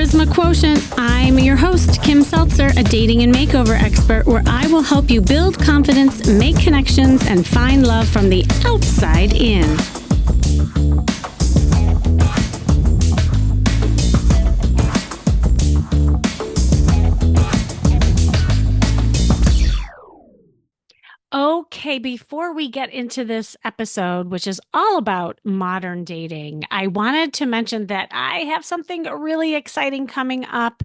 Charisma Quotient. I'm your host, Kim Seltzer, a dating and makeover expert, where I will help you build confidence, make connections, and find love from the outside in. Okay, before we get into this episode, which is all about modern dating, I wanted to mention that I have something really exciting coming up.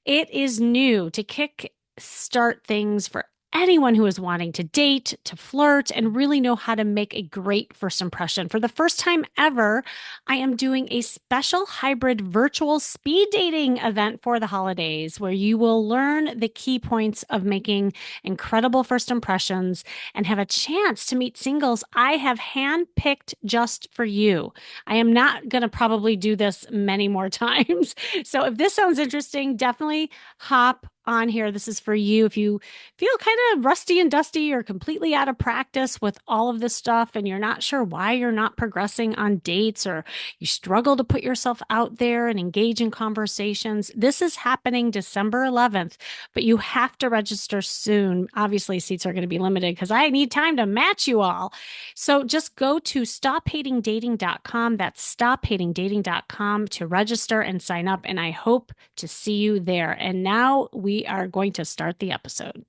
It is new to kick start things for anyone who is wanting to date, to flirt, and really know how to make a great first impression. For the first time ever, I am doing a special hybrid virtual speed dating event for the holidays where you will learn the key points of making incredible first impressions and have a chance to meet singles I have handpicked just for you. I am not going to probably do this many more times. So if this sounds interesting, definitely hop on here. This is for you. If you feel kind of rusty and dusty or completely out of practice with all of this stuff and you're not sure why you're not progressing on dates, or you struggle to put yourself out there and engage in conversations, this is happening December 11th, but you have to register soon. Obviously, seats are going to be limited because I need time to match you all. So just go to stophatingdating.com. That's stophatingdating.com to register and sign up. And I hope to see you there. And now we are going to start the episode.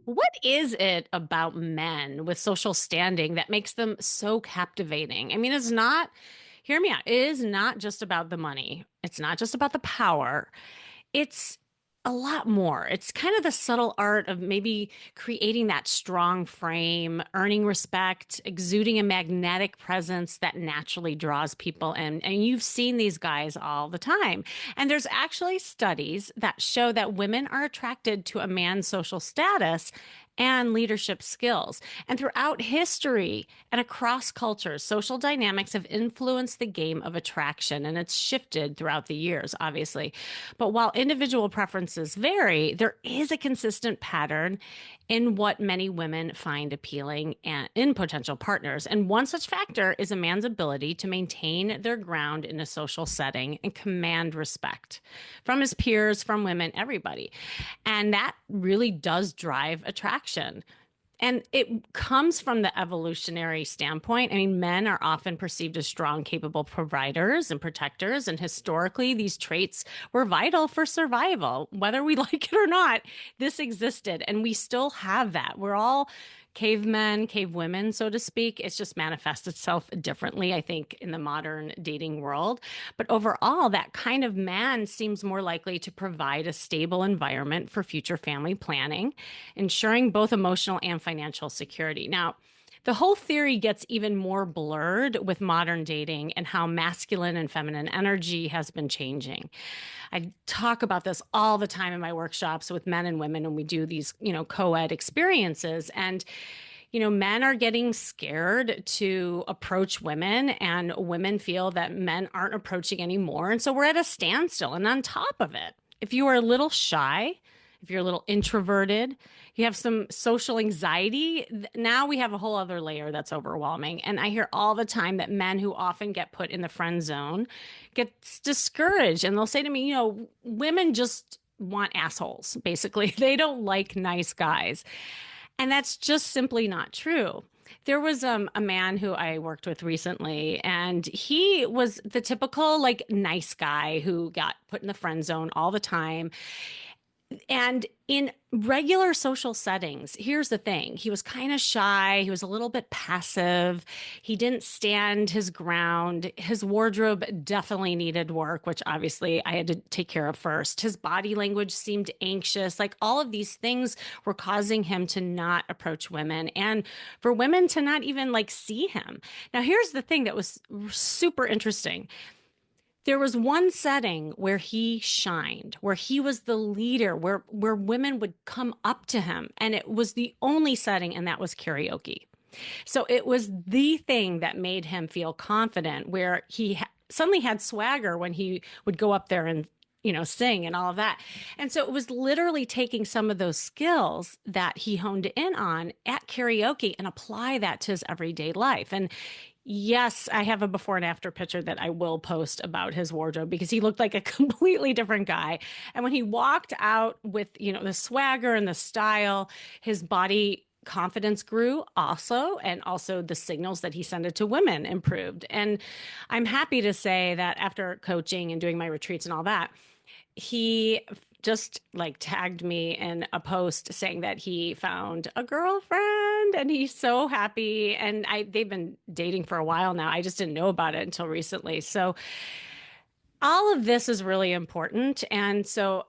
What is it about men with social standing that makes them so captivating? I mean, it's not, hear me out, it is not just about the money. It's not just about the power. It's a lot more. It's kind of the subtle art of maybe creating that strong frame, earning respect, exuding a magnetic presence that naturally draws people in. And you've seen these guys all the time. And there's actually studies that show that women are attracted to a man's social status and leadership skills. And throughout history and across cultures, social dynamics have influenced the game of attraction, and it's shifted throughout the years, obviously. But while individual preferences vary, there is a consistent pattern in what many women find appealing and in potential partners. And one such factor is a man's ability to maintain their ground in a social setting and command respect from his peers, from women, everybody. And that really does drive attraction. And it comes from the evolutionary standpoint. I mean, men are often perceived as strong, capable providers and protectors. And historically, these traits were vital for survival. Whether we like it or not, this existed. And we still have that. We're all cavemen, cave women, so to speak. It's just manifests itself differently, I think, in the modern dating world. But overall, that kind of man seems more likely to provide a stable environment for future family planning, ensuring both emotional and financial security. Now, the whole theory gets even more blurred with modern dating and how masculine and feminine energy has been changing. I talk about this all the time in my workshops with men and women when we do these, co-ed experiences. And, men are getting scared to approach women, and women feel that men aren't approaching anymore. And so we're at a standstill. And on top of it, if you are a little shy, if you're a little introverted, you have some social anxiety, now we have a whole other layer that's overwhelming. And I hear all the time that men who often get put in the friend zone get discouraged. And they'll say to me, women just want assholes, basically. They don't like nice guys. And that's just simply not true. There was a man who I worked with recently, and he was the typical nice guy who got put in the friend zone all the time. And in regular social settings, here's the thing. He was kind of shy. He was a little bit passive. He didn't stand his ground. His wardrobe definitely needed work, which obviously I had to take care of first. His body language seemed anxious. All of these things were causing him to not approach women, and for women to not even see him. Now, here's the thing that was super interesting. There was one setting where he shined, where he was the leader, where women would come up to him. And it was the only setting, and that was karaoke. So it was the thing that made him feel confident, where he suddenly had swagger when he would go up there and sing and all of that. And so it was literally taking some of those skills that he honed in on at karaoke and apply that to his everyday life. And Yes, I have a before and after picture that I will post about his wardrobe because he looked like a completely different guy. And when he walked out with, the swagger and the style, his body confidence grew also, and also the signals that he sent it to women improved. And I'm happy to say that after coaching and doing my retreats and all that, he just like tagged me in a post saying that he found a girlfriend and he's so happy, and I they've been dating for a while now. I just didn't know about it until recently. So all of this is really important. And so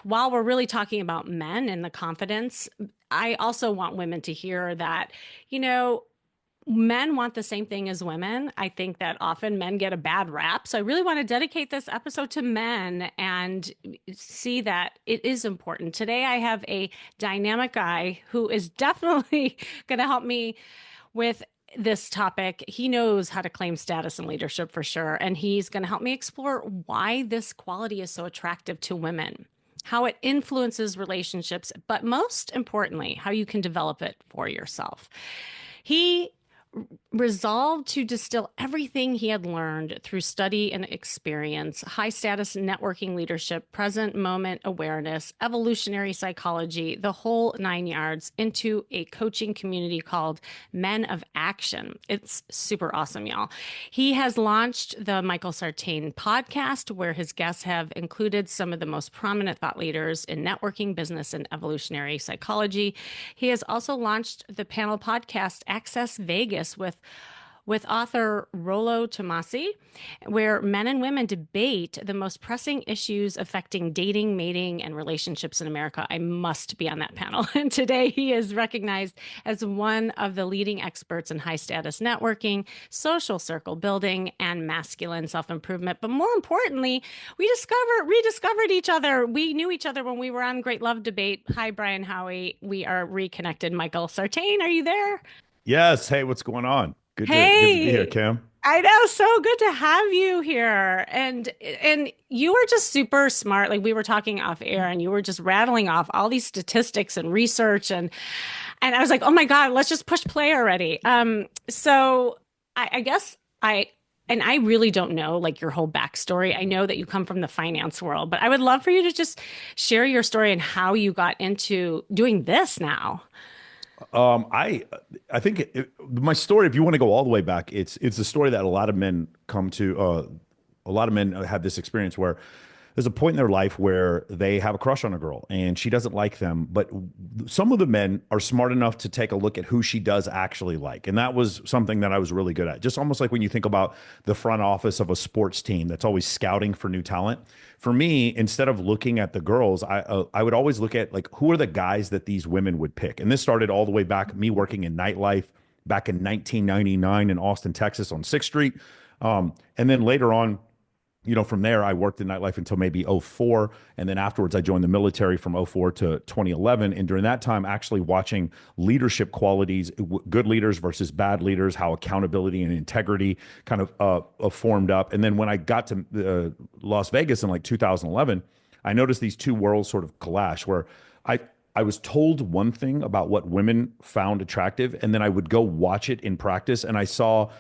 while we're really talking about men and the confidence, I also want women to hear that, you know, men want the same thing as women. I think that often men get a bad rap. So I really want to dedicate this episode to men and see that it is important. Today, I have a dynamic guy who is definitely going to help me with this topic. He knows how to claim status and leadership for sure. And he's going to help me explore why this quality is so attractive to women, how it influences relationships, but most importantly, how you can develop it for yourself. He resolved to distill everything he had learned through study and experience, high status networking leadership, present moment awareness, evolutionary psychology, the whole nine yards, into a coaching community called Men of Action. It's super awesome, y'all. He has launched the Michael Sartain podcast, where his guests have included some of the most prominent thought leaders in networking, business, and evolutionary psychology. He has also launched the panel podcast Access Vegas with author Rollo Tomasi, where men and women debate the most pressing issues affecting dating, mating, and relationships in America. I must be on that panel. And today he is recognized as one of the leading experts in high status networking, social circle building, and masculine self-improvement. But more importantly, we rediscovered each other. We knew each other when we were on Great Love Debate. Hi, Brian Howie. We are reconnected. Michael Sartain, are you there? Yes. Hey, what's going on? Good to be here, Hey, Cam. I know, so good to have you here. And you were just super smart. Like we were talking off air and you were just rattling off all these statistics and research, and I was like, "Oh my God, let's just push play already." So I guess I really don't know like your whole backstory. I know that you come from the finance world, but I would love for you to just share your story and how you got into doing this now. I think my story, if you want to go all the way back, it's a story that a lot of men come to. A lot of men have this experience where there's a point in their life where they have a crush on a girl and she doesn't like them, but some of the men are smart enough to take a look at who she does actually like. And that was something that I was really good at. Just almost like when you think about the front office of a sports team that's always scouting for new talent. For me, instead of looking at the girls, I would always look at like who are the guys that these women would pick. And this started all the way back me working in nightlife back in 1999 in Austin, Texas on 6th Street. And then later on, from there, I worked in nightlife until maybe '04. And then afterwards, I joined the military from '04 to 2011. And during that time, actually watching leadership qualities, good leaders versus bad leaders, how accountability and integrity kind of formed up. And then when I got to Las Vegas in like 2011, I noticed these two worlds sort of clash where I, I was told one thing about what women found attractive, and then I would go watch it in practice, and I saw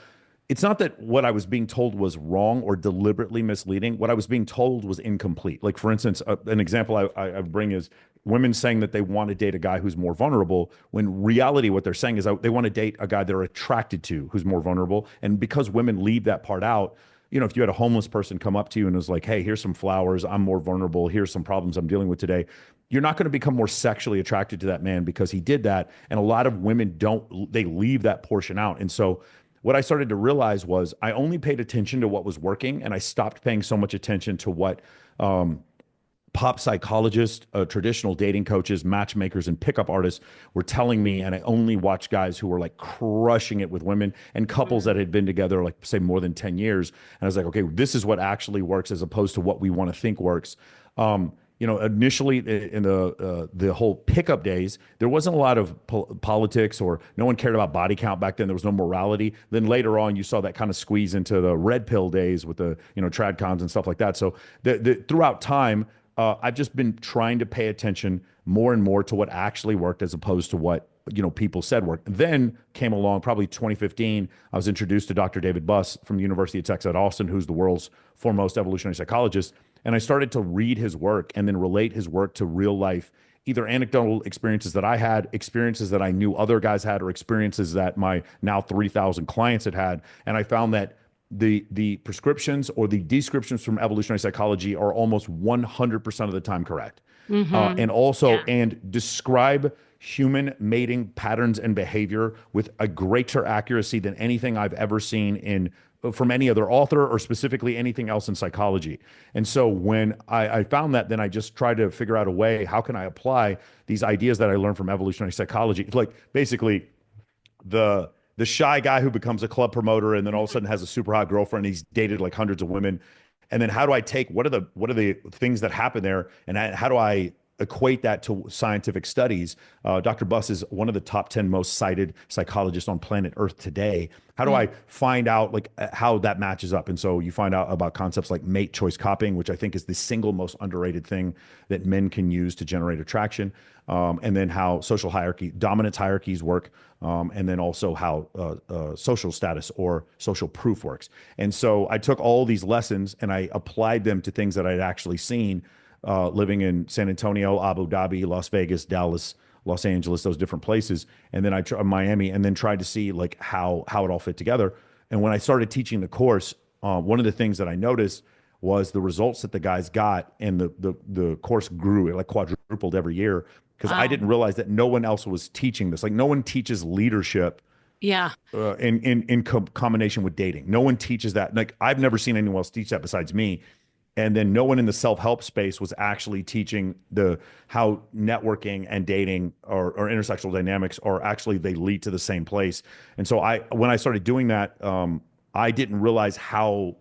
it's not that what I was being told was wrong or deliberately misleading. What I was being told was incomplete. Like, for instance, an example I bring is women saying that they want to date a guy who's more vulnerable, when reality, what they're saying is they want to date a guy they're attracted to who's more vulnerable. And because women leave that part out, if you had a homeless person come up to you and was like, hey, here's some flowers, I'm more vulnerable, here's some problems I'm dealing with today, you're not going to become more sexually attracted to that man because he did that. And a lot of women don't, they leave that portion out. And so what I started to realize was I only paid attention to what was working, and I stopped paying so much attention to what pop psychologists, traditional dating coaches, matchmakers, and pickup artists were telling me. And I only watched guys who were like crushing it with women and couples that had been together, like say more than 10 years. And I was like, okay, this is what actually works as opposed to what we want to think works. Initially in the whole pickup days, there wasn't a lot of politics, or no one cared about body count back then. There was no morality. Then later on, you saw that kind of squeeze into the red pill days with the trad cons and stuff like that. So throughout time, I've just been trying to pay attention more and more to what actually worked as opposed to what people said worked. Then came along probably 2015. I was introduced to Dr. David Buss from the University of Texas at Austin, who's the world's foremost evolutionary psychologist. And I started to read his work and then relate his work to real life, either anecdotal experiences that I had, experiences that I knew other guys had, or experiences that my now 3,000 clients had had. And I found that the prescriptions or the descriptions from evolutionary psychology are almost 100% of the time correct. Mm-hmm. And also, Yeah. and describe human mating patterns and behavior with a greater accuracy than anything I've ever seen in from any other author or specifically anything else in psychology. And so when I found that, then I just tried to figure out a way, how can I apply these ideas that I learned from evolutionary psychology? It's like basically the shy guy who becomes a club promoter and then all of a sudden has a super hot girlfriend. He's dated like hundreds of women. And then how do I take what are the things that happen there, and how do I equate that to scientific studies? Dr. Buss is one of the top 10 most cited psychologists on planet Earth today. How do I find out like how that matches up? And so you find out about concepts like mate choice copying, which I think is the single most underrated thing that men can use to generate attraction. And then how social hierarchy, dominance hierarchies work, and then also how social status or social proof works. And so I took all these lessons and I applied them to things that I'd actually seen living in San Antonio, Abu Dhabi, Las Vegas, Dallas, Los Angeles, those different places, and then Miami, and then tried to see like how it all fit together. And when I started teaching the course, one of the things that I noticed was the results that the guys got, and the course grew, it like quadrupled every year, because I Wow. didn't realize that no one else was teaching this. Like no one teaches leadership Yeah. in combination with dating. No one teaches that. Like I've never seen anyone else teach that besides me. And then no one in the self-help space was actually teaching the how networking and dating or intersexual dynamics are actually, they lead to the same place. And so when I started doing that, I didn't realize how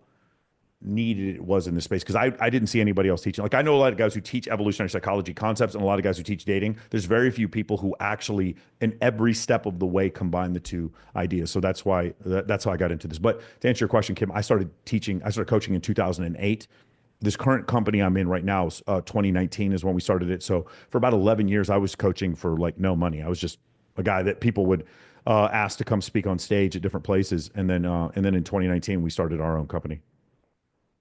needed it was in this space, because I didn't see anybody else teaching. Like I know a lot of guys who teach evolutionary psychology concepts and a lot of guys who teach dating. There's very few people who actually in every step of the way combine the two ideas. So that's how I got into this. But to answer your question, Kim, I started coaching in 2008. This current company I'm in right now is 2019 is when we started it. So for about 11 years, I was coaching for like no money. I was just a guy that people would ask to come speak on stage at different places. And then in 2019, we started our own company.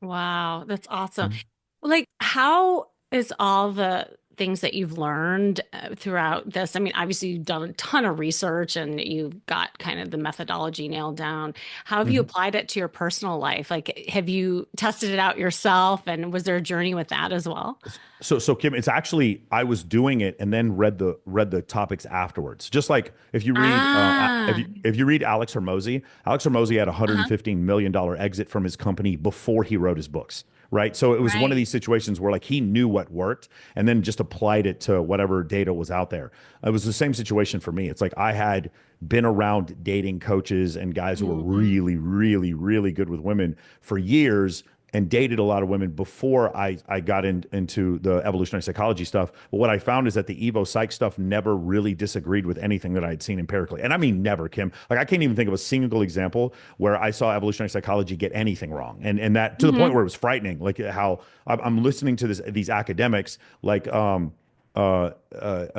Wow, that's awesome. Like, how is all the things that you've learned throughout this? I mean, obviously, you've done a ton of research and you've got kind of the methodology nailed down. How have you Mhm. applied it to your personal life? Like, have you tested it out yourself? And was there a journey with that as well? So Kim, it's actually I was doing it and then read the topics afterwards. Just like if you read Ah, if you read Alex Hormozy had a uh-huh. $115 million exit from his company before he wrote his books. Right. So it was one of Right. these situations where like he knew what worked and then just applied it to whatever data was out there. It was the same situation for me. It's like I had been around dating coaches and guys who were Mhm. really, really, really good with women for years and dated a lot of women before I got into the evolutionary psychology stuff. But what I found is that the Evo Psych stuff never really disagreed with anything that I had seen empirically. And I mean, never, Kim. Like I can't even think of a single example where I saw evolutionary psychology get anything wrong. And that to the point Mhm. where it was frightening, like how I'm listening to these academics like,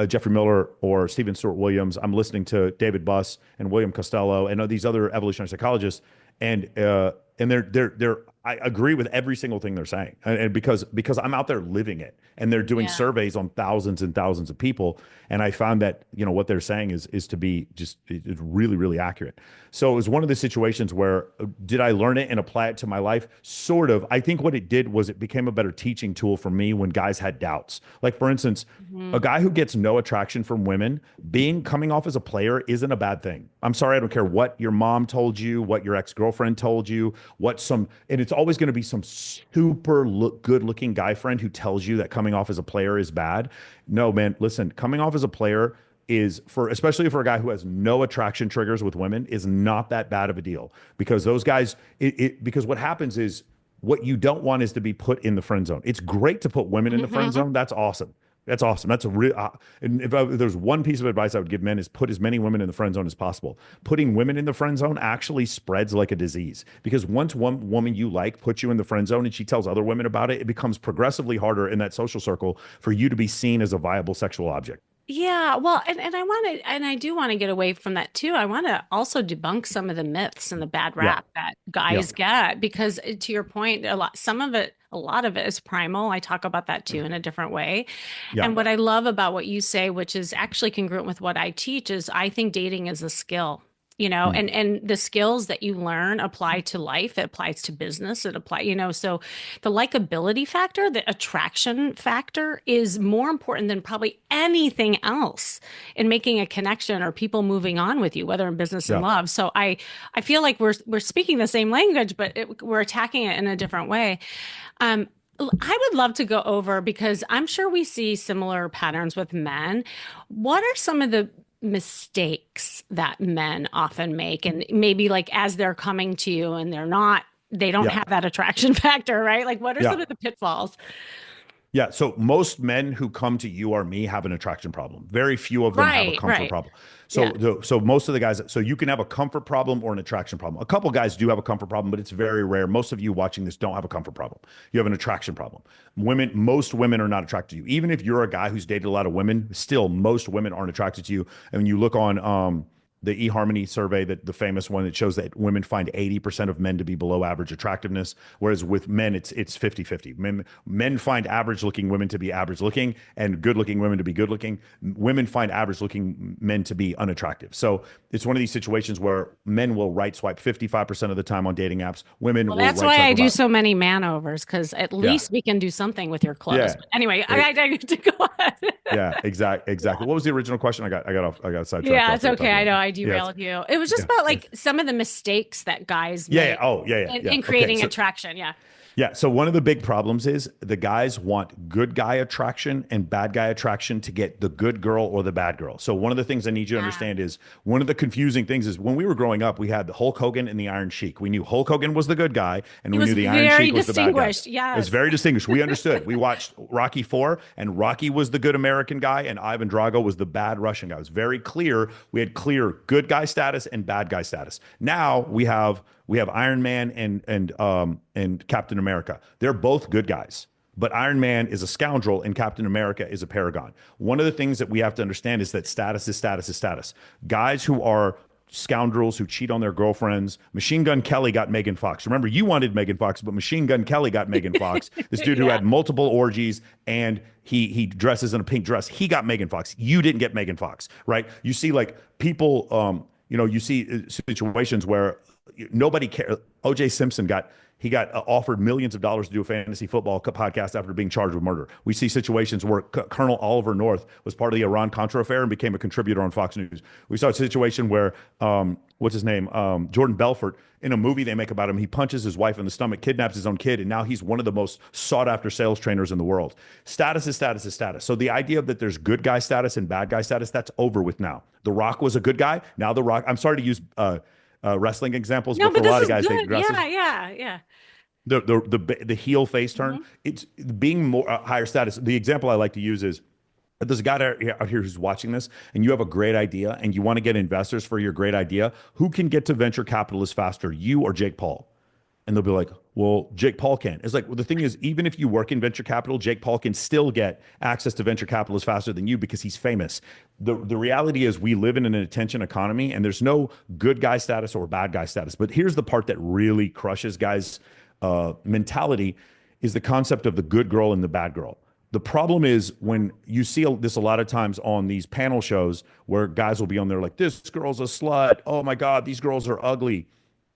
Jeffrey Miller or Stephen Stewart Williams. I'm listening to David Buss and William Costello and these other evolutionary psychologists, and they're I agree with every single thing they're saying, and because I'm out there living it, and they're doing Yeah. surveys on thousands and thousands of people, and I found that what they're saying is to be just it's really really accurate. So it was one of the situations where did I learn it and apply it to my life? Sort of. I think what it did was it became a better teaching tool for me when guys had doubts. Like for instance, a Mhm. guy who gets no attraction from women, being coming off as a player isn't a bad thing. I'm sorry, I don't care what your mom told you, what your ex-girlfriend told you, and it's always going to be some super good looking guy friend who tells you that coming off as a player is bad. No, man, listen, coming off as a player is for especially for a guy who has no attraction triggers with women is not that bad of a deal because those guys because what happens is what you don't want is to be put in the friend zone. It's great to put women in the friend Mhm. zone. That's awesome. That's awesome. That's a real. And if there's one piece of advice I would give men is put as many women in the friend zone as possible. Putting women in the friend zone actually spreads like a disease because once one woman you like puts you in the friend zone and she tells other women about it, it becomes progressively harder in that social circle for you to be seen as a viable sexual object. Yeah, well, and I want to, and I do want to get away from that too. I want to also debunk some of the myths and the bad Yeah. rap that Yeah. guys get because to your point, a lot of it is primal. I talk about that too in a different way. Yeah. And what I love about what you say, which is actually congruent with what I teach, is I think dating is a skill. Mm. And the skills that you learn apply to life, it applies to business, so the likability factor, the attraction factor is more important than probably anything else in making a connection or people moving on with you, whether in business and Yeah. love. So I feel like we're speaking the same language, but we're attacking it in a different way. Um, I would love to go over because I'm sure we see similar patterns with men. What are some of the mistakes that men often make? And maybe like as they're coming to you and they don't Yeah. have that attraction factor, right? Like what are Yeah. some of the pitfalls? Yeah. So most men who come to you or me have an attraction problem. Very few of them have a Right, comfort right. problem. Yeah. So most of the guys, so you can have a comfort problem or an attraction problem. A couple guys do have a comfort problem, but it's very rare. Most of you watching this don't have a comfort problem. You have an attraction problem. Most women are not attracted to you. Even if you're a guy who's dated a lot of women, still most women aren't attracted to you. And when you look on the eHarmony survey, that the famous one that shows that women find 80% of men to be below average attractiveness, whereas with men it's 50-50. Men find average looking women to be average looking and good looking women to be good looking. Women find average looking men to be unattractive. So it's one of these situations where men will right swipe 55% of the time on dating apps. Women Well, will that's right why swipe I do about, so many manovers because at yeah. least we can do something with your clothes. Yeah. But anyway, Eh, I get to go on. yeah, exactly. What was the original question? I got sidetracked Yeah, off it's what we're okay. talking I about know now. I Yeah. derailed you. It was just Yeah. about like some of the mistakes that guys Yeah, yeah. make Oh, yeah, yeah, yeah. in Okay. creating attraction. Yeah. Yeah. So one of the big problems is the guys want good guy attraction and bad guy attraction to get the good girl or the bad girl. So one of the things I need you to Yeah. understand is one of the confusing things is when we were growing up, we had the Hulk Hogan and the Iron Sheik. We knew Hulk Hogan was the good guy and He we was knew the Iron very Sheik was the bad guy. distinguished. It was Yes. very distinguished. We understood. We watched Rocky Four, and Rocky was the good American guy, and Ivan Drago was the bad Russian guy. It was very clear. We had clear good guy status and bad guy status. Now we have Iron Man and Captain America. They're both good guys. But Iron Man is a scoundrel and Captain America is a paragon. One of the things that we have to understand is that status is status is status. Guys who are scoundrels who cheat on their girlfriends. Machine Gun Kelly got Megan Fox. Remember, you wanted Megan Fox, but Machine Gun Kelly got Megan Fox. This dude who Yeah. had multiple orgies and he dresses in a pink dress. He got Megan Fox. You didn't get Megan Fox, right? You see, like people, you see situations where nobody cares. OJ Simpson got offered millions of dollars to do a fantasy football podcast after being charged with murder. We see situations where Colonel Oliver North was part of the Iran Contra affair and became a contributor on Fox News. We saw a situation where what's his name, Jordan Belfort, in a movie they make about him, he punches his wife in the stomach, kidnaps his own kid, and now he's one of the most sought after sales trainers in the world. Status is status is status. So the idea that there's good guy status and bad guy status, that's over with now. The Rock was a good guy. Now The Rock, I'm sorry to use wrestling examples, No, but for but a this lot of is guys, they good. wrestle Yeah, yeah, yeah. the heel face turn. Mhm. It's being more higher status. The example I like to use is there's a guy out here who's watching this, and you have a great idea, and you want to get investors for your great idea. Who can get to venture capitalists faster, you or Jake Paul? And they'll be like, well, Jake Paul can. It's like, well, the thing is, even if you work in venture capital, Jake Paul can still get access to venture capitalists faster than you because he's famous. The reality is we live in an attention economy and there's no good guy status or bad guy status. But here's the part that really crushes guys' mentality is the concept of the good girl and the bad girl. The problem is when you see this a lot of times on these panel shows where guys will be on there like, this girl's a slut. Oh my God, these girls are ugly.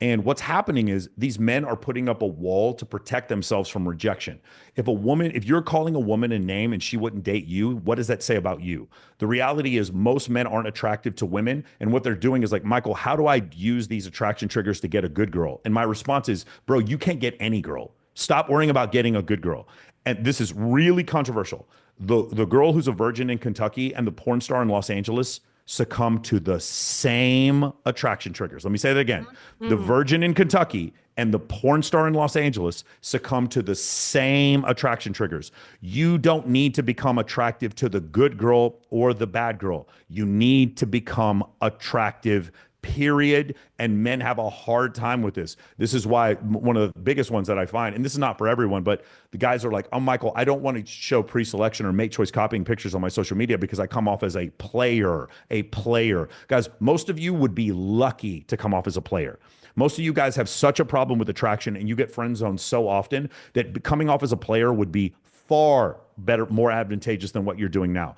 And what's happening is these men are putting up a wall to protect themselves from rejection. If you're calling a woman a name and she wouldn't date you, what does that say about you? The reality is most men aren't attractive to women. And what they're doing is like, Michael, how do I use these attraction triggers to get a good girl? And my response is, bro, you can't get any girl. Stop worrying about getting a good girl. And this is really controversial. The girl who's a virgin in Kentucky and the porn star in Los Angeles succumb to the same attraction triggers. Let me say that again. The Mhm. virgin in Kentucky and the porn star in Los Angeles succumb to the same attraction triggers. You don't need to become attractive to the good girl or the bad girl. You need to become attractive period. And men have a hard time with this. This is why one of the biggest ones that I find, and this is not for everyone, but the guys are like, oh, Michael, I don't want to show pre-selection or mate choice copying pictures on my social media because I come off as a player, a player. Guys, most of you would be lucky to come off as a player. Most of you guys have such a problem with attraction and you get friend zoned so often that coming off as a player would be far better, more advantageous than what you're doing now.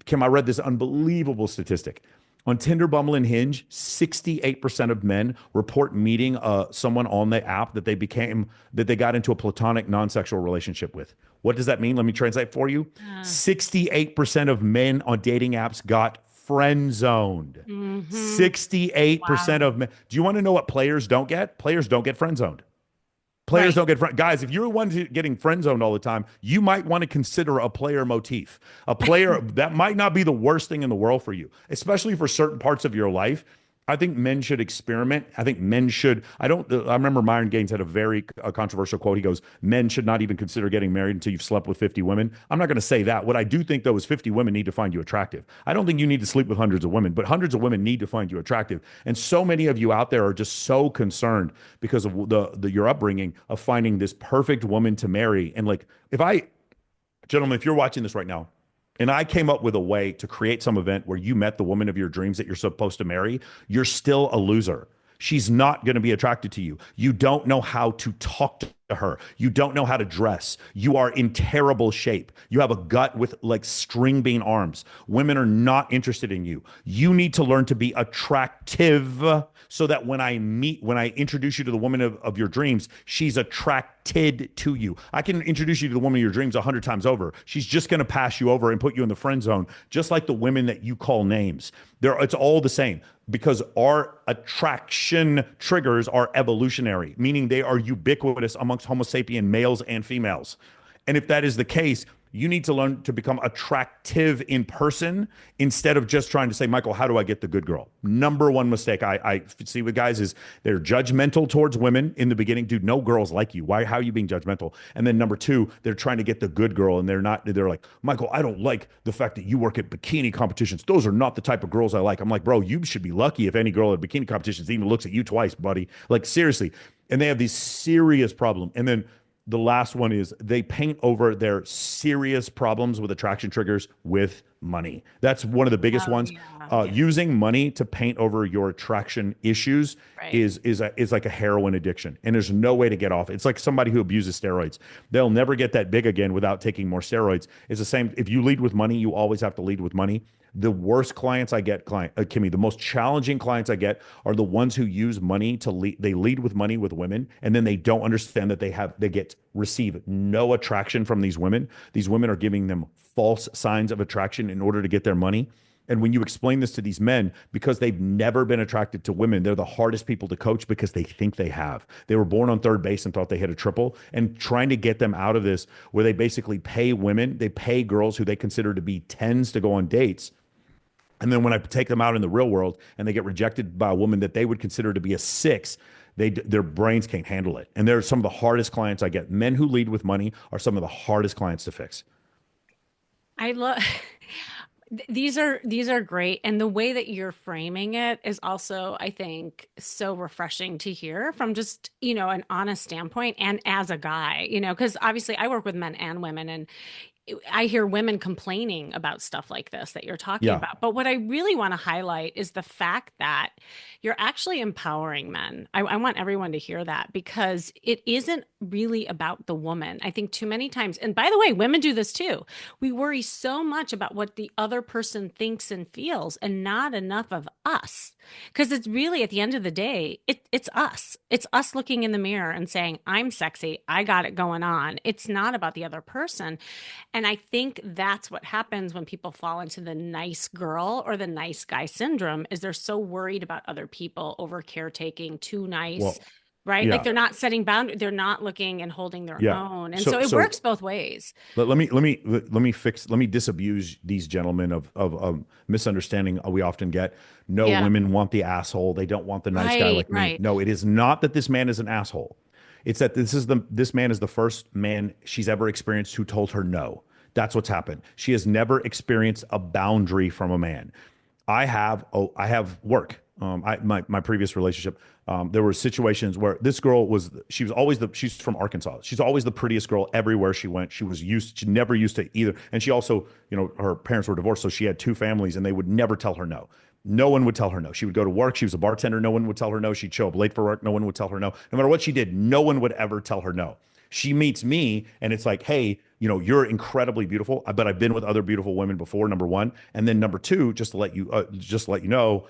Kim, I read this unbelievable statistic. On Tinder, Bumble, and Hinge, 68% of men report meeting someone on the app that they got into a platonic non-sexual relationship with. What does that mean? Let me translate for you. Uh, 68% of men on dating apps got friend zoned. hmm 68% Wow. of men. Do you want to know what players don't get? Players don't get friend zoned. Players Right. don't get friend. Guys, if you're one getting friend zoned all the time, you might want to consider a player motif. A player that might not be the worst thing in the world for you, especially for certain parts of your life. I think men should experiment. I think men should. I don't. I remember Myron Gaines had a very controversial quote. He goes, "Men should not even consider getting married until you've slept with 50 women." I'm not going to say that. What I do think though is 50 women need to find you attractive. I don't think you need to sleep with hundreds of women, but hundreds of women need to find you attractive. And so many of you out there are just so concerned because of the your upbringing of finding this perfect woman to marry. And like, if I, gentlemen, if you're watching this right now, and I came up with a way to create some event where you met the woman of your dreams that you're supposed to marry, you're still a loser. She's not going to be attracted to you. You don't know how to talk to her. You don't know how to dress. You are in terrible shape. You have a gut with like string bean arms. Women are not interested in you. You need to learn to be attractive so that when I introduce you to the woman of your dreams, she's attracted to you. I can introduce you to the woman of your dreams 100 times over. She's just going to pass you over and put you in the friend zone, just like the women that you call names. It's all the same because our attraction triggers are evolutionary, meaning they are ubiquitous amongst Homo sapien males and females. And if that is the case, you need to learn to become attractive in person instead of just trying to say, Michael, how do I get the good girl? Number one mistake I see with guys is they're judgmental towards women in the beginning. Dude, no girls like you. Why? How are you being judgmental? And then number two, they're trying to get the good girl and they're not, they're like, Michael, I don't like the fact that you work at bikini competitions. Those are not the type of girls I like. I'm like, bro, you should be lucky if any girl at bikini competitions even looks at you twice, buddy. Like, seriously. And they have these serious problems. And then the last one is they paint over their serious problems with attraction triggers with money. That's one of the biggest Oh, ones. yeah. Yeah. Using money to paint over your attraction issues Right. is like a heroin addiction, and there's no way to get off. It's like somebody who abuses steroids. They'll never get that big again without taking more steroids. It's the same. If you lead with money, you always have to lead with money. The worst clients I get, Kimmy, the most challenging clients I get are the ones who use money to lead. They lead with money with women, and then they don't understand that they receive no attraction from these women. These women are giving them false signs of attraction in order to get their money. And when you explain this to these men, because they've never been attracted to women, they're the hardest people to coach because they think they have. They were born on third base and thought they hit a triple. And trying to get them out of this, where they basically pay women, they pay girls who they consider to be tens to go on dates. And then when I take them out in the real world and they get rejected by a woman that they would consider to be a six, their brains can't handle it. And they're some of the hardest clients I get. Men who lead with money are some of the hardest clients to fix. I love these are great, and the way that you're framing it is also, I think, so refreshing to hear from just, an honest standpoint and as a guy, because obviously I work with men and women, and I hear women complaining about stuff like this that you're talking Yeah. about. But what I really want to highlight is the fact that you're actually empowering men. I want everyone to hear that because it isn't really about the woman. I think too many times, and by the way, women do this too. We worry so much about what the other person thinks and feels and not enough of us. Because it's really at the end of the day, it's us. It's us looking in the mirror and saying, I'm sexy. I got it going on. It's not about the other person. And I think that's what happens when people fall into the nice girl or the nice guy syndrome is they're so worried about other people, over caretaking, too nice, Well, right? Like yeah. they're not setting boundaries, they're not looking and holding their Yeah. own. And so So it so works both ways. let me disabuse these gentlemen of misunderstanding we often get. No, Yeah. women want the asshole. They don't want the nice guy Right, like me. right. No, it is not that this man is an asshole. It's that this man is the first man she's ever experienced who told her no. That's what's happened. She has never experienced a boundary from a man. I have work. my previous relationship, there were situations where this girl she was always she's from Arkansas. She's always the prettiest girl everywhere she went. She never used to either. And she also, her parents were divorced, so she had two families, and they would never tell her no. No one would tell her no. She would go to work. She was a bartender. No one would tell her no. She'd show up late for work. No one would tell her no. No matter what she did, no one would ever tell her no. She meets me, and it's like, hey, you're incredibly beautiful, but I've been with other beautiful women before, number one. And then number two, just to let you know,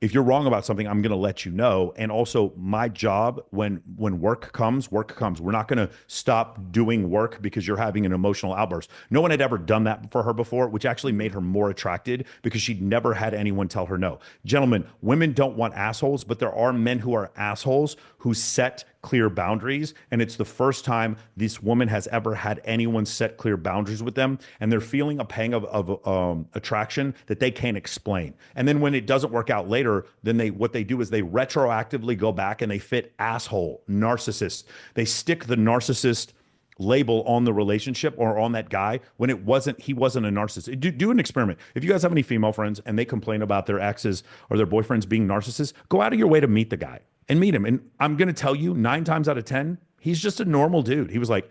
if you're wrong about something, I'm going to let you know. And also, my job when work comes, work comes. We're not going to stop doing work because you're having an emotional outburst. No one had ever done that for her before, which actually made her more attracted because she'd never had anyone tell her no. Gentlemen, women don't want assholes, but there are men who are assholes who set clear boundaries. And it's the first time this woman has ever had anyone set clear boundaries with them. And they're feeling a pang of attraction that they can't explain. And then when it doesn't work out later, then what they do is they retroactively go back and they fit asshole, narcissist. They stick the narcissist label on the relationship or on that guy when he wasn't a narcissist. Do an experiment. If you guys have any female friends and they complain about their exes or their boyfriends being narcissists, go out of your way to meet the guy and meet him. And I'm going to tell you 9 times out of 10, he's just a normal dude. He was like,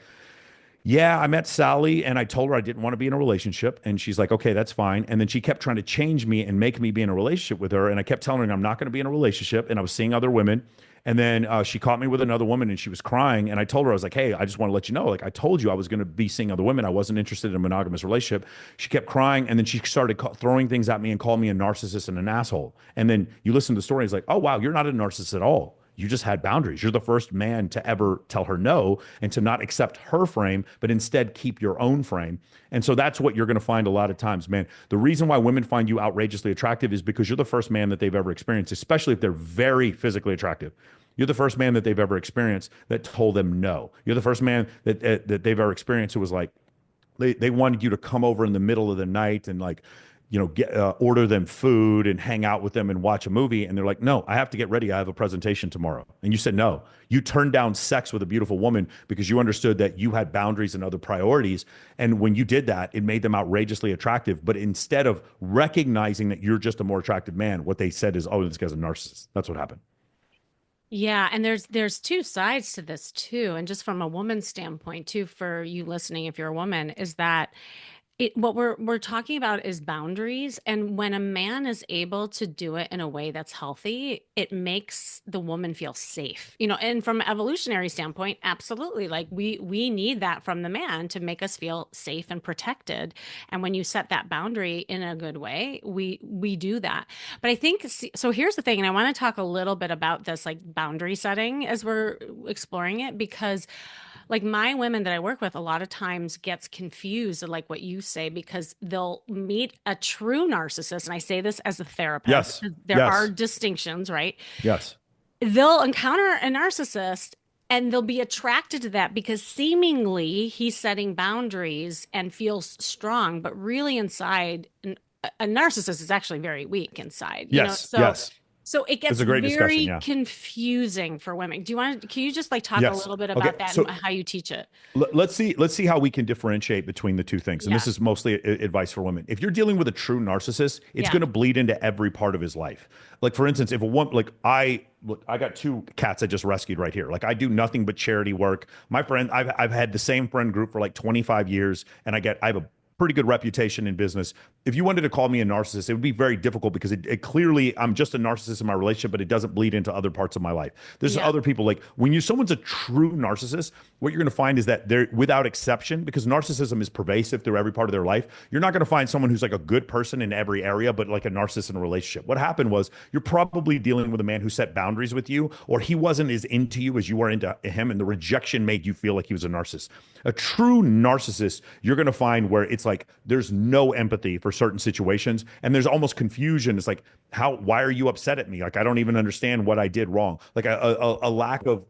yeah, I met Sally and I told her I didn't want to be in a relationship. And she's like, okay, that's fine. And then she kept trying to change me and make me be in a relationship with her. And I kept telling her I'm not going to be in a relationship. And I was seeing other women. And then she caught me with another woman and she was crying. And I told her, I was like, hey, I just want to let you know, like I told you I was going to be seeing other women. I wasn't interested in a monogamous relationship. She kept crying. And then she started throwing things at me and called me a narcissist and an asshole. And then you listen to the story. It's like, oh, wow, you're not a narcissist at all. You just had boundaries. You're the first man to ever tell her no and to not accept her frame, but instead keep your own frame. And so that's what you're going to find a lot of times, man. The reason why women find you outrageously attractive is because you're the first man that they've ever experienced, especially if they're very physically attractive. You're the first man that they've ever experienced that told them no. You're the first man that they've ever experienced who was like, they wanted you to come over in the middle of the night and like, order them food and hang out with them and watch a movie. And they're like, no, I have to get ready. I have a presentation tomorrow. And you said no. You turned down sex with a beautiful woman because you understood that you had boundaries and other priorities. And when you did that, it made them outrageously attractive. But instead of recognizing that you're just a more attractive man, what they said is, oh, this guy's a narcissist. That's what happened. Yeah, and there's two sides to this too. And just from a woman's standpoint too, for you listening, if you're a woman, is that what we're talking about is boundaries. And when a man is able to do it in a way that's healthy, it makes the woman feel safe. And from an evolutionary standpoint, absolutely. Like we need that from the man to make us feel safe and protected. And when you set that boundary in a good way, we do that. But I think so here's the thing, and I want to talk a little bit about this like boundary setting as we're exploring it, because like my women that I work with a lot of times gets confused like what you say, because they'll meet a true narcissist. And I say this as a therapist. Yes. There are Yes. distinctions, right? Yes. They'll encounter a narcissist and they'll be attracted to that because seemingly he's setting boundaries and feels strong, but really inside, a narcissist is actually very weak inside, Yes. So Yes. it It's gets a great discussion. very Yeah. confusing for women. Can you just like talk a Yes. little bit Okay. about that and So how you teach it? let's see how we can differentiate between the two things. And this Yeah. is mostly advice for women. If you're dealing with a true narcissist, it's Yeah. going to bleed into every part of his life. Like for instance, if a woman like I got two cats I just rescued right here. Like I do nothing but charity work. My friend, I've had the same friend group for like 25 years, and I have a pretty good reputation in business. If you wanted to call me a narcissist, it would be very difficult because it clearly I'm just a narcissist in my relationship, but it doesn't bleed into other parts of my life. There's Yeah. other people like when someone's a true narcissist, what you're going to find is that they're without exception, because narcissism is pervasive through every part of their life. You're not going to find someone who's like a good person in every area, but like a narcissist in a relationship. What happened was you're probably dealing with a man who set boundaries with you, or he wasn't as into you as you were into him, and the rejection made you feel like he was a narcissist. A true narcissist, you're going to find where it's like there's no empathy for certain situations, and there's almost confusion. It's like, why are you upset at me? Like I don't even understand what I did wrong. Like a lack of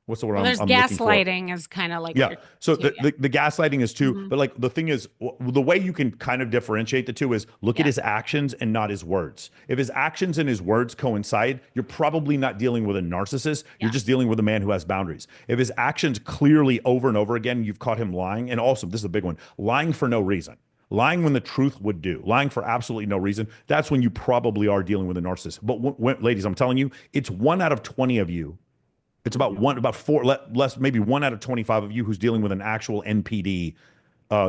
what's the word Well, there's I'm looking for? gaslighting is kind of like what Yeah. you're So too. Yeah. the gaslighting is too, Mhm. but like the thing is, the way you can kind of differentiate the two is look at Yeah. his actions and not his words. If his actions and his words coincide, you're probably not dealing with a narcissist. You're Yeah. just dealing with a man who has boundaries. If his actions clearly over and over again, you've caught him lying, and also this is a big one, lying for no reason. Lying when the truth would do, lying for absolutely no reason, that's when you probably are dealing with a narcissist. But ladies, I'm telling you, it's 1 out of 20 of you. It's about Mhm. one, about four, less, maybe 1 out of 25 of you who's dealing with an actual NPD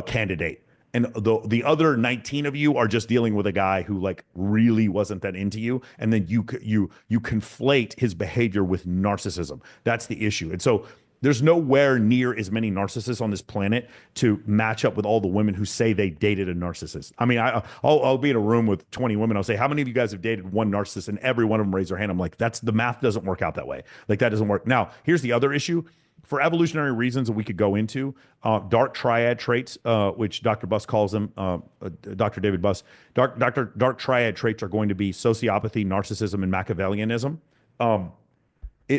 candidate. And the other 19 of you are just dealing with a guy who like really wasn't that into you, and then you conflate his behavior with narcissism. That's the issue. And so there's nowhere near as many narcissists on this planet to match up with all the women who say they dated a narcissist. I mean, I'll be in a room with 20 women. I'll say, how many of you guys have dated one narcissist? And every one of them raise their hand. I'm like, that's the math doesn't work out that way. Like that doesn't work. Now, here's the other issue for evolutionary reasons that we could go into, dark triad traits, which Dr. Buss calls them, Dr. David Buss, dark triad traits are going to be sociopathy, narcissism, and Machiavellianism. Um,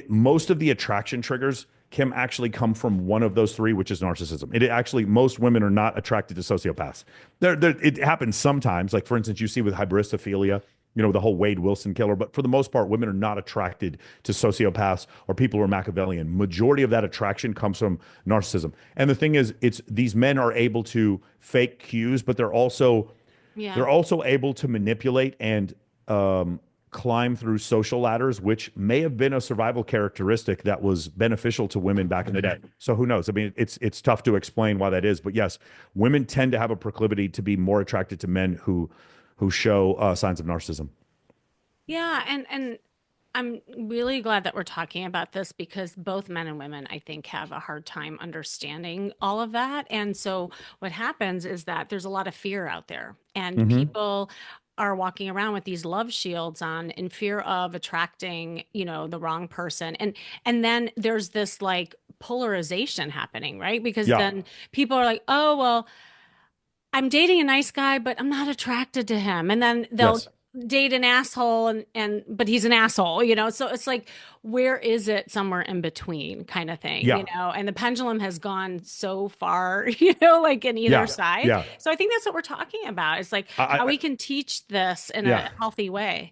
most of the attraction triggers, Kim, actually come from one of those three, which is narcissism. It actually, most women are not attracted to sociopaths. It happens sometimes, like for instance, you see with hybristophilia, the whole Wade Wilson killer. But for the most part, women are not attracted to sociopaths or people who are Machiavellian. Majority of that attraction comes from narcissism. And the thing is, it's these men are able to fake cues, but Yeah. they're also able to manipulate and climb through social ladders, which may have been a survival characteristic that was beneficial to women back in the day. So who knows? I mean, it's tough to explain why that is, but yes, women tend to have a proclivity to be more attracted to men who show signs of narcissism. Yeah, and I'm really glad that we're talking about this because both men and women, I think, have a hard time understanding all of that. And so what happens is that there's a lot of fear out there, and Hmm. people are walking around with these love shields on in fear of attracting, the wrong person. And then there's this like polarization happening, right? Because Yeah. then people are like, "Oh, well, I'm dating a nice guy, but I'm not attracted to him." And then they'll Yes. date an asshole and but he's an asshole. So it's like, where is it somewhere in between kind of thing? Yeah. And the pendulum has gone so far, like in either Yeah. side. Yeah. So I think that's what we're talking about. It's like how I we can teach this in yeah. a healthy way.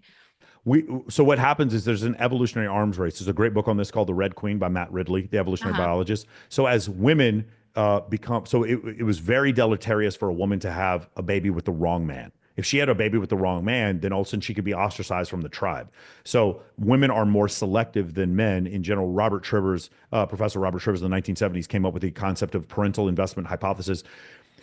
So what happens is there's an evolutionary arms race. There's a great book on this called The Red Queen by Matt Ridley, the evolutionary Uh-huh. biologist. So as women it was very deleterious for a woman to have a baby with the wrong man. If she had a baby with the wrong man, then all of a sudden she could be ostracized from the tribe. So women are more selective than men in general. Professor Robert Trivers in the 1970s came up with the concept of parental investment hypothesis,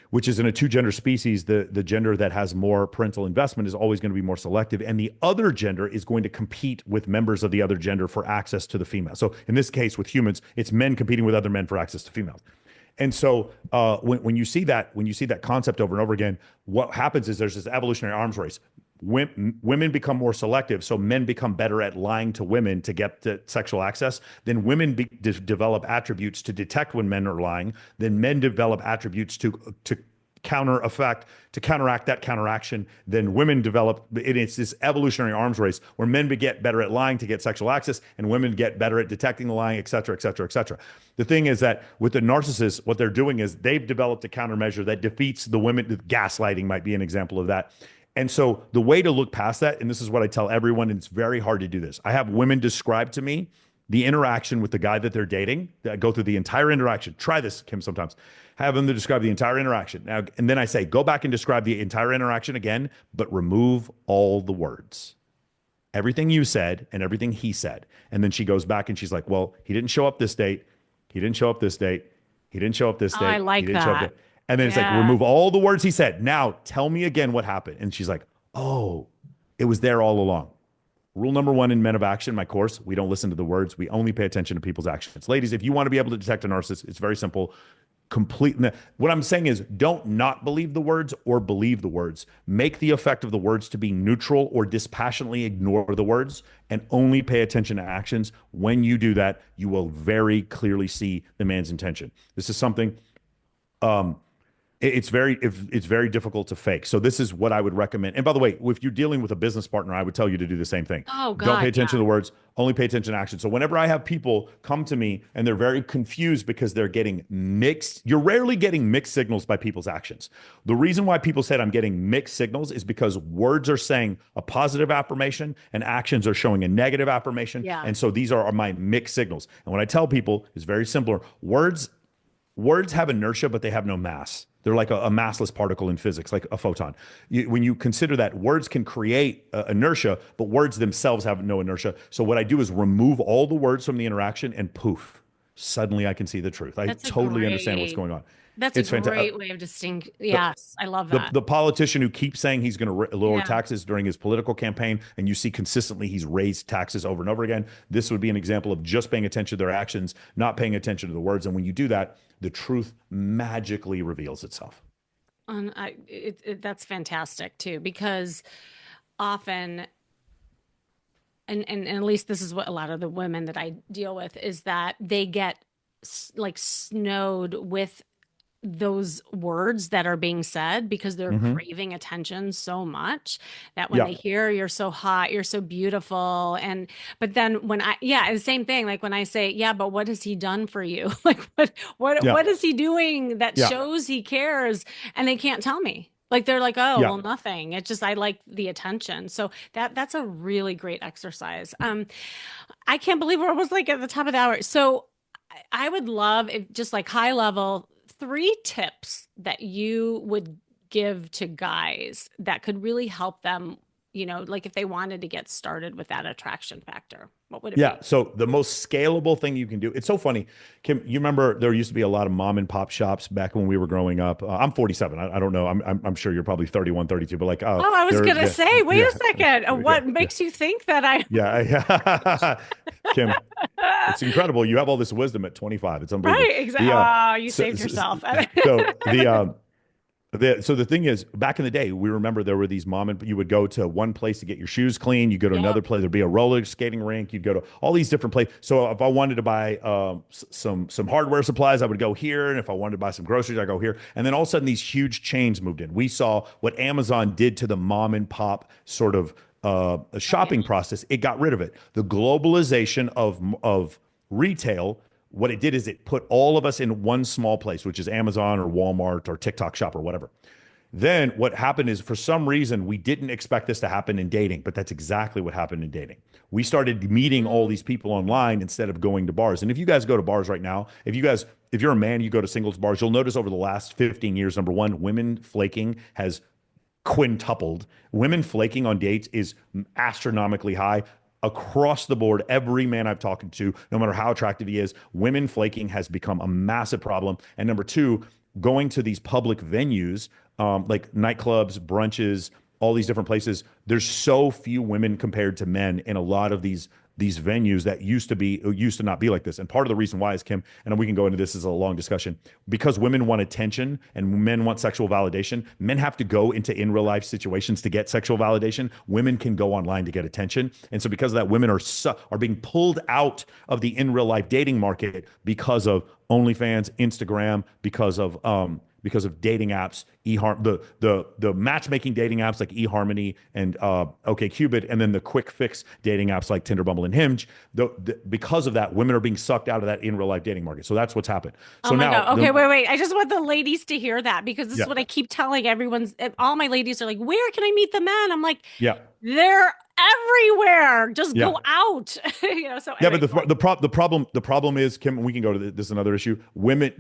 which is in a two-gender species, the gender that has more parental investment is always going to be more selective, and the other gender is going to compete with members of the other gender for access to the female. So in this case, with humans, it's men competing with other men for access to females. And so when you see that concept over and over again, what happens is there's this evolutionary arms race. Women become more selective, so men become better at lying to women to get the sexual access. Then women develop attributes to detect when men are lying. Then men develop attributes to counteract that counteraction. Then women develop. It's this evolutionary arms race where men get better at lying to get sexual access, and women get better at detecting the lying, et cetera, et cetera, et cetera. The thing is that with the narcissists, what they're doing is they've developed a countermeasure that defeats the women. Gaslighting might be an example of that. And so the way to look past that, and this is what I tell everyone, and it's very hard to do this. I have women describe to me the interaction with the guy that they're dating. That go through the entire interaction. Try this, Kim, sometimes. Have them to describe the entire interaction. Now, and then I say, go back and describe the entire interaction again, but remove all the words. Everything you said and everything he said. And then she goes back and she's like, well, he didn't show up this date. He didn't show up this date. He didn't show up this Oh, I date. He like didn't show up. that. And then it's like, Yeah. remove all the words he said. Now tell me again what happened. And she's like, oh, it was there all along. Rule number one in Men of Action, my course, we don't listen to the words. We only pay attention to people's actions. Ladies, if you want to be able to detect a narcissist, it's very simple. What I'm saying is don't not believe the words or believe the words. Make the effect of the words to be neutral or dispassionately ignore the words and only pay attention to actions. When you do that, you will very clearly see the man's intention. This is something um, it's very difficult to fake. So this is what I would recommend. And by the way, if you're dealing with a business partner, I would tell you to do the same thing. Oh Don't pay God, attention to the words, only pay attention to action. So whenever I have people come to me and they're very confused because they're getting mixed, you're rarely getting mixed signals by people's actions. The reason why people said I'm getting mixed signals is because words are saying a positive affirmation and actions are showing a negative affirmation. yeah. And so these are my mixed signals. And what I tell people is very simpler. Words have inertia, but they have no mass. They're like a massless particle in physics, like a photon. When you consider that words can create inertia, but words themselves have no inertia. So what I do is remove all the words from the interaction and poof, suddenly I can see the truth. I That's a totally understand what's great going on. that's a It's fantastic. great way of distinct. The, Yes, I love the that. the politician who keeps saying he's going to lower Yeah. taxes during his political campaign, and you see consistently he's raised taxes over and over again. This would be an example of just paying attention to their actions, not paying attention to the words. And when you do that, the truth magically reveals itself. That's fantastic too, because often, and at least this is what a lot of the women that I deal with is that they get like snowed with those words that are being said because they're Hmm. craving attention so much that when Yeah, they hear you're so hot, you're so beautiful. And but then when the same thing, like when I say, yeah, but what has he done for you? Like yeah, what is he doing that yeah, shows he cares? And they can't tell me. Like they're like, oh, yeah. well, nothing. It's just I like the attention. So that's a really great exercise. I can't believe we're almost like at the top of the hour. So I would love if just like high level, three tips that you would give to guys that could really help them, like if they wanted to get started with that attraction factor, what would it Yeah. be? So the most scalable thing you can do, it's so funny. Kim, you remember there used to be a lot of mom and pop shops back when we were growing up. I'm 47. I don't know. I'm sure you're probably 31, 32, but like, Oh, I was gonna yeah, say, wait a yeah, second. yeah, What yeah, makes you think that I yeah, yeah. Kim, it's incredible. You have all this wisdom at 25. It's unbelievable. right, exactly. The, Oh, you so, saved yourself. so the thing is, back in the day, we remember there were these mom and you would go to one place to get your shoes clean. You go to Yep. another place. There'd be a roller skating rink. You'd go to all these different places. So if I wanted to buy some hardware supplies, I would go here, and if I wanted to buy some groceries, I go here. And then all of a sudden, these huge chains moved in. We saw what Amazon did to the mom and pop sort of Right. shopping process. It got rid of it. The globalization of retail, what it did is it put all of us in one small place, which is Amazon or Walmart or TikTok Shop or whatever. Then what happened is for some reason we didn't expect this to happen in dating, but that's exactly what happened in dating. We started meeting all Mm. these people online instead of going to bars. And if you guys go to bars right now, if you're a man, you go to singles bars, you'll notice over the last 15 years, number one, women flaking has quintupled. Women flaking on dates is astronomically high across the board. Every man I've talked to, no matter how attractive he is, women flaking has become a massive problem. And number two, going to these public venues, like nightclubs, brunches, all these different places, there's so few women compared to men in a lot of these venues that used to not be like this. And part of the reason why is, Kim, and we can go into this as a long discussion, because women want attention and men want sexual validation. Men have to go into in real life situations to get sexual validation. Women can go online to get attention. And so because of that, women are being pulled out of the in real life dating market because of OnlyFans, Instagram, because of dating apps, the matchmaking dating apps like eHarmony and OkCupid, and then the quick fix dating apps like Tinder, Bumble, and Hinge. Because of that, women are being sucked out of that in real life dating market. So that's what's happened. Oh So my now God. Okay, wait. I just want the ladies to hear that because this is yeah, what I keep telling everyone's. All my ladies are like, where can I meet the men? I'm like, yeah, they're everywhere. Just yeah. go out. So Yeah, but anyway, go on. the problem is, Kim, we can go to this is another issue. Women,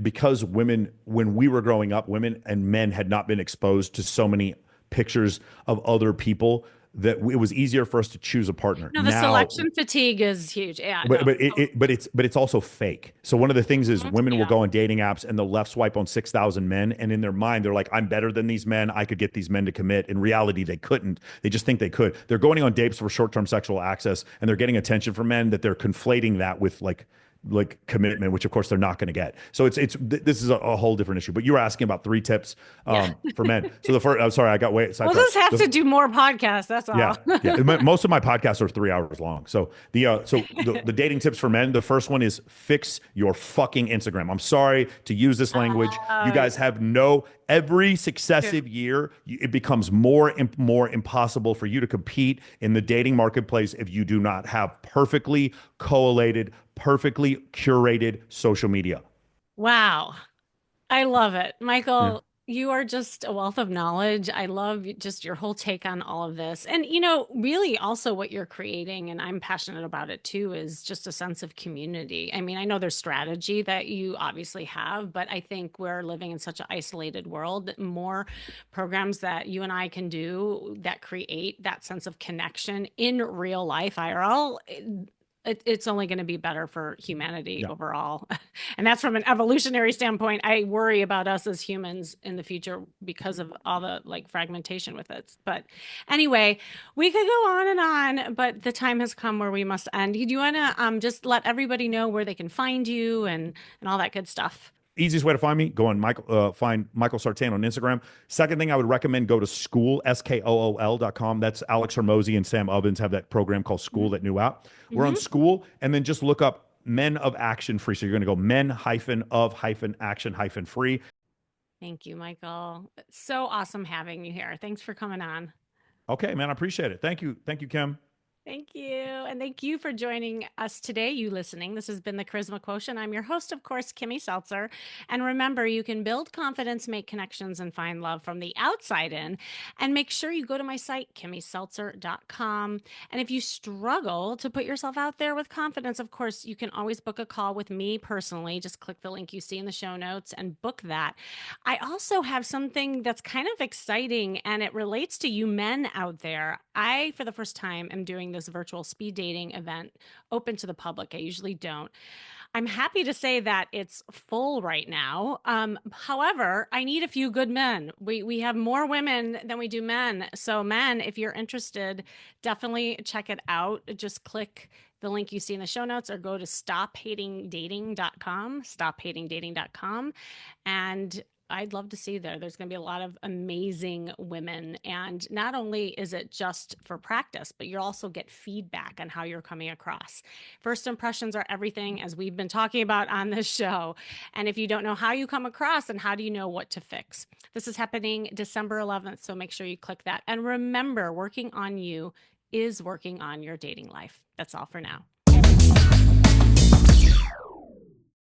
when we were growing up, women and men had not been exposed to so many pictures of other people that it was easier for us to choose a partner. No, the Now, selection fatigue is huge. Yeah, but no. but it's also fake. So one of the things is women will Yeah. go on dating apps and they'll left swipe on 6,000 men, and in their mind they're like, I'm better than these men. I could get these men to commit. In reality, they couldn't. They just think they could. They're going on dates for short-term sexual access, and they're getting attention from men that they're conflating that with like commitment, which of course they're not going to get. So this is a whole different issue. But you were asking about three tips Yeah. for men. So the first, I'm sorry, I got way We'll sidetracked. just have to do more podcasts. That's all. Yeah, yeah. Most of my podcasts are 3 hours long. So the dating tips for men. The first one is fix your fucking Instagram. I'm sorry to use this language. You Uh, guys have no. Every successive year, it becomes more and more impossible for you to compete in the dating marketplace if you do not have perfectly collated, perfectly curated social media. wow. I love it. Yeah. Michael, You are just a wealth of knowledge. I love just your whole take on all of this. And, really also what you're creating, and I'm passionate about it too, is just a sense of community. I mean, I know there's strategy that you obviously have, but I think we're living in such an isolated world that more programs that you and I can do that create that sense of connection in real life, IRL, it's only going to be better for humanity Yeah. overall. And that's from an evolutionary standpoint. I worry about us as humans in the future because of all the like fragmentation with it. But anyway, we could go on and on, but the time has come where we must end. Do you want to just let everybody know where they can find you and all that good stuff? Easiest way to find me, go on find Michael Sartain on Instagram. Second thing I would recommend, go to school, SKOOL.com. That's Alex Hermosi and Sam Ovens have that program called School, Mm-hmm. that new app. We're on Mm-hmm. School, and then just look up Men of Action Free. So you're going to go men hyphen of hyphen action hyphen free. Thank you, Michael. It's so awesome having you here. Thanks for coming on. Okay, man, I appreciate it. Thank you. Thank you, Kim. Thank you. And thank you for joining us today, you listening. This has been the Charisma Quotient. I'm your host, of course, Kimmy Seltzer. And remember, you can build confidence, make connections, and find love from the outside in. And make sure you go to my site, kimmyseltzer.com. And if you struggle to put yourself out there with confidence, of course, you can always book a call with me personally. Just click the link you see in the show notes and book that. I also have something that's kind of exciting and it relates to you men out there. I, for the first time, am doing this virtual speed dating event open to the public. I usually don't. I'm happy to say that it's full right now. However, I need a few good men. We have more women than we do men. So, men, if you're interested, definitely check it out. Just click the link you see in the show notes or go to stophatingdating.com, and I'd love to see you there. There's going to be a lot of amazing women. And not only is it just for practice, but you'll also get feedback on how you're coming across. First impressions are everything, as we've been talking about on this show. And if you don't know how you come across, and how do you know what to fix? This is happening December 11th. So make sure you click that. And remember, working on you is working on your dating life. That's all for now.